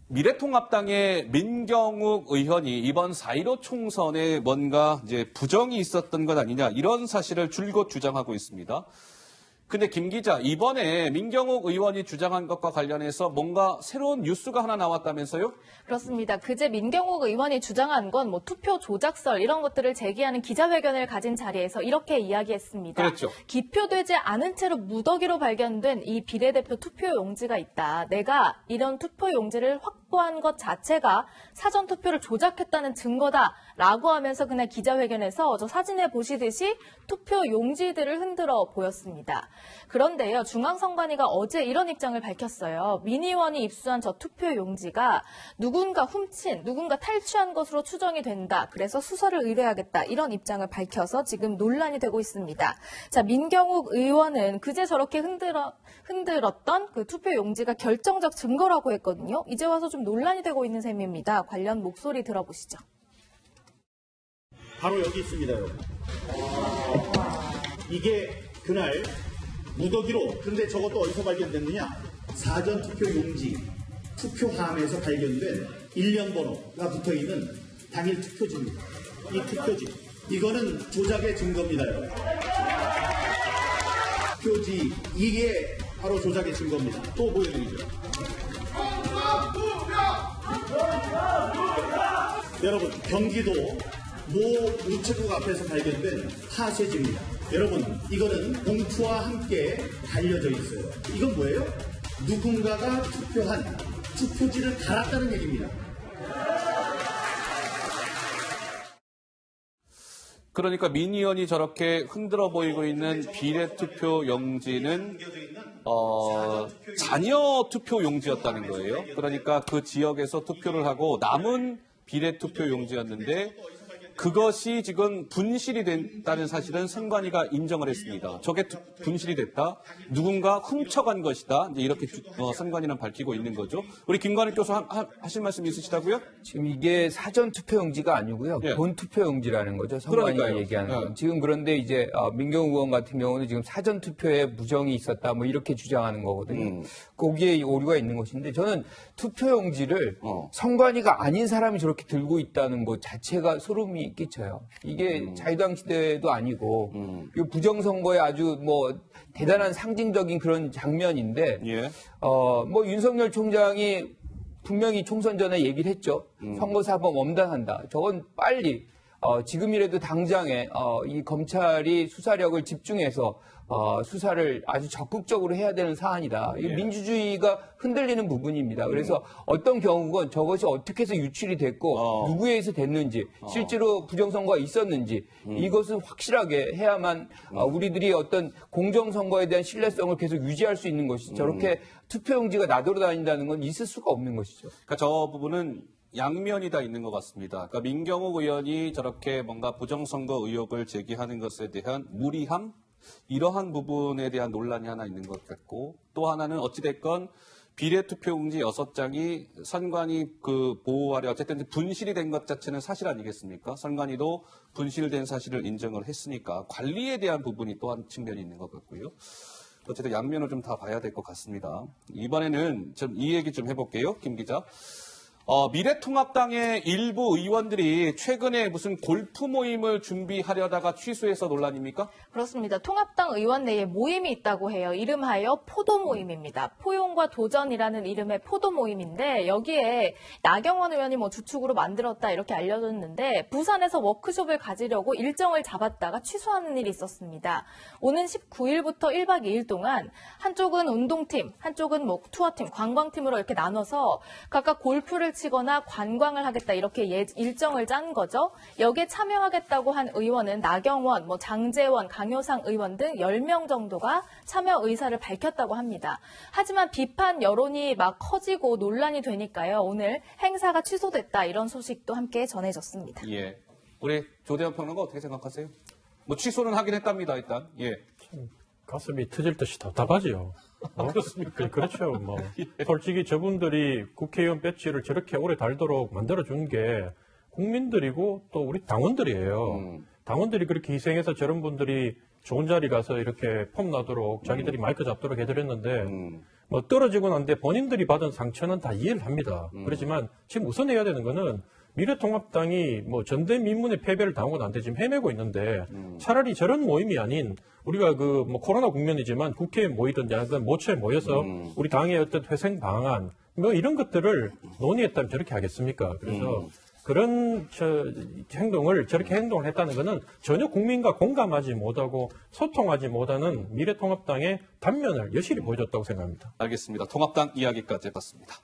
미래통합당의 민경욱 의원이 이번 4.15 총선에 뭔가 이제 부정이 있었던 것 아니냐 이런 사실을 줄곧 주장하고 있습니다. 근데 김 기자, 이번에 민경욱 의원이 주장한 것과 관련해서 뭔가 새로운 뉴스가 하나 나왔다면서요? 그렇습니다. 그제 민경욱 의원이 주장한 건 뭐 투표 조작설 이런 것들을 제기하는 기자회견을 가진 자리에서 이렇게 이야기했습니다. 그렇죠. 기표되지 않은 채로 무더기로 발견된 이 비례대표 투표 용지가 있다. 내가 이런 투표 용지를 확보한 것 자체가 사전 투표를 조작했다는 증거다라고 하면서 그날 기자회견에서 저 사진에 보시듯이 투표 용지들을 흔들어 보였습니다. 그런데요, 중앙선관위가 어제 이런 입장을 밝혔어요. 민 의원이 입수한 저 투표 용지가 누군가 훔친, 누군가 탈취한 것으로 추정이 된다. 그래서 수사를 의뢰하겠다. 이런 입장을 밝혀서 지금 논란이 되고 있습니다. 자, 민경욱 의원은 그제 저렇게 흔들었던 그 투표 용지가 결정적 증거라고 했거든요. 이제 와서 좀 논란이 되고 있는 셈입니다. 관련 목소리 들어보시죠. 바로 여기 있습니다, 여러분. 이게 그날 무더기로, 근데 저것도 어디서 발견됐느냐? 사전투표 용지, 투표함에서 발견된 일련 번호가 붙어있는 당일 투표지입니다. 이 투표지, 이거는 조작의 증거입니다, 여러분. 투표지, 이게 바로 조작의 증거입니다. 또 보여드리죠. 여러분, 경기도 모 우체국 앞에서 발견된 파쇄지입니다. 여러분, 이거는 봉투와 함께 달려져 있어요. 이건 뭐예요? 누군가가 투표한 투표지를 갈았다는 얘기입니다. 그러니까 민 의원이 저렇게 흔들어 보이고 있는 비례투표 용지는 자녀 투표 용지였다는 거예요. 그러니까 그 지역에서 투표를 하고 남은 비례투표 용지였는데 그것이 지금 분실이 됐다는 사실은 선관위가 인정을 했습니다. 저게 분실이 됐다. 누군가 훔쳐간 것이다. 이제 이렇게 선관위는 밝히고 있는 거죠. 우리 김관익 교수 하실 말씀 있으시다고요? 지금 이게 사전 투표용지가 아니고요. 예. 본 투표용지라는 거죠. 선관위가 그러니까요. 얘기하는 건. 예. 지금 그런데 이제 민경욱 의원 같은 경우는 지금 사전 투표에 무정이 있었다 뭐 이렇게 주장하는 거거든요. 거기에 오류가 있는 것인데 저는 투표용지를 선관위가 아닌 사람이 저렇게 들고 있다는 것 자체가 소름이 끼쳐요. 이게 자유당 시대도 아니고 이 부정선거에 아주 뭐 대단한 상징적인 그런 장면인데 예. 뭐 윤석열 총장이 분명히 총선 전에 얘기를 했죠. 선거사범 엄단한다. 저건 빨리 지금이라도 당장에 이 검찰이 수사력을 집중해서 수사를 아주 적극적으로 해야 되는 사안이다. 이 민주주의가 흔들리는 부분입니다. 그래서 어떤 경우건 저것이 어떻게 해서 유출이 됐고 누구에 의해서 됐는지 실제로 부정선거가 있었는지 이것은 확실하게 해야만 우리들이 어떤 공정선거에 대한 신뢰성을 계속 유지할 수 있는 것이죠. 저렇게 투표용지가 나돌아다닌다는 건 있을 수가 없는 것이죠. 그러니까 저 부분은 양면이 다 있는 것 같습니다. 그러니까 민경욱 의원이 저렇게 뭔가 부정선거 의혹을 제기하는 것에 대한 무리함? 이러한 부분에 대한 논란이 하나 있는 것 같고 또 하나는 어찌됐건 비례투표용지 6장이 선관위 보호하려 어쨌든 분실이 된 것 자체는 사실 아니겠습니까? 선관위도 분실된 사실을 인정을 했으니까 관리에 대한 부분이 또 한 측면이 있는 것 같고요. 어쨌든 양면을 좀 다 봐야 될 것 같습니다. 이번에는 좀 이 얘기 좀 해볼게요. 김 기자. 미래통합당의 일부 의원들이 최근에 무슨 골프 모임을 준비하려다가 취소해서 논란입니까? 그렇습니다. 통합당 의원 내에 모임이 있다고 해요. 이름하여 포도 모임입니다. 포용과 도전이라는 이름의 포도 모임인데 여기에 나경원 의원이 뭐 주축으로 만들었다 이렇게 알려졌는데 부산에서 워크숍을 가지려고 일정을 잡았다가 취소하는 일이 있었습니다. 오는 19일부터 1박 2일 동안 한쪽은 운동팀, 한쪽은 뭐 투어팀, 관광팀으로 이렇게 나눠서 각각 골프를 치거나 관광을 하겠다 이렇게 일정을 짠 거죠. 여기에 참여하겠다고 한 의원은 나경원, 뭐 장제원, 강효상 의원 등 10명 정도가 참여 의사를 밝혔다고 합니다. 하지만 비판 여론이 막 커지고 논란이 되니까요. 오늘 행사가 취소됐다 이런 소식도 함께 전해졌습니다. 예. 우리 조대현 평론가 어떻게 생각하세요? 뭐 취소는 하긴 했답니다, 일단. 예. 가슴이 터질 듯이 답답하지요. 그렇습니까? 그렇죠. 뭐 솔직히 저분들이 국회의원 배지를 저렇게 오래 달도록 만들어준 게 국민들이고 또 우리 당원들이에요. 당원들이 그렇게 희생해서 저런 분들이 좋은 자리 가서 이렇게 폼 나도록 자기들이 마이크 잡도록 해드렸는데 뭐 떨어지고 난데 본인들이 받은 상처는 다 이해를 합니다. 그렇지만 지금 우선 해야 되는 거는 미래통합당이 뭐 전대미문의 패배를 당하고 난데 지금 헤매고 있는데 차라리 저런 모임이 아닌 우리가 그 뭐 코로나 국면이지만 국회에 모이든 야든 모처에 모여서 우리 당의 어떤 회생 방안 뭐 이런 것들을 논의했다면 저렇게 하겠습니까? 그래서 그런 행동을 저렇게 행동을 했다는 것은 전혀 국민과 공감하지 못하고 소통하지 못하는 미래통합당의 단면을 여실히 보여줬다고 생각합니다. 알겠습니다. 통합당 이야기까지 해봤습니다.